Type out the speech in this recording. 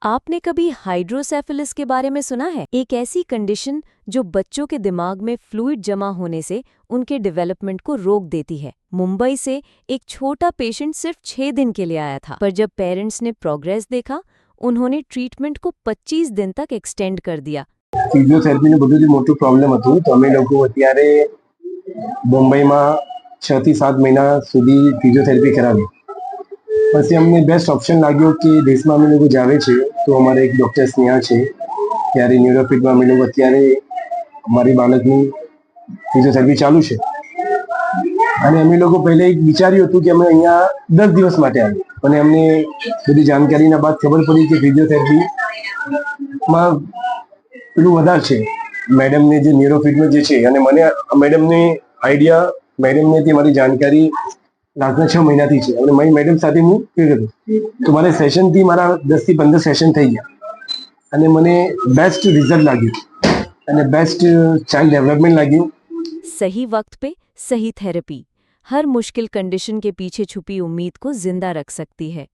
आपने कभी हाइड्रोसेफेलस के बारे में सुना है? एक ऐसी कंडीशन जो बच्चों के दिमाग में फ्लूइड जमा होने से उनके डेवलपमेंट को रोक देती है। मुंबई से एक छोटा पेशेंट सिर्फ 6 दिन के लिए आया था, पर जब पेरेंट्स ने प्रोग्रेस देखा, उन्होंने ट्रीटमेंट को 25 दिन तक एक्सटेंड कर दिया। ફિઝિયોથેરાપીનું બધું જ મોટું પ્રોબ્લેમ હતું, તો અમે લોકો અત્યારે મુંબઈમાં 6 થી 7 મહિના સુધી ફિઝિયોથેરાપી કરાવી. પછી અમને બેસ્ટ ઓપ્શન લાગ્યો કે દેશમાં અમે લોકો જાવે છે તો અમારે એક ડૉક્ટર સ્નેહા છે, ત્યારે ન્યુરોફિટમાં અમે લોકો અત્યારે અમારી બાળકની ફિઝિયોથેરાપી ચાલુ છે. અને અમે લોકો પહેલે એક વિચાર્યું હતું કે અમે અહીંયા 10 દિવસ માટે આવીએ, અને અમને બધી જાણકારીના બાદ ખબર પડી કે ફિઝિયોથેરાપીમાં પેલું વધારે છે. મેડમને જે ન્યુરોફિટમાં જે છે, અને મને મેડમની આઈડિયા, મેડમનેથી મારી જાણકારી લાસ્ટના 6 મહિનાથી છે, અને મારી મેડમ સાથે હું કર્યું તો મારે સેશનથી મારા 10 થી 15 સેશન થઈ ગયા, અને મને બેસ્ટ રિઝલ્ટ લાગ્યું અને બેસ્ટ ચાઇલ્ડ ડેવલપમેન્ટ લાગ્યું. सही वक्त पे सही थेरेपी हर मुश्किल कंडीशन के पीछे छुपी उम्मीद को जिंदा रख सकती है।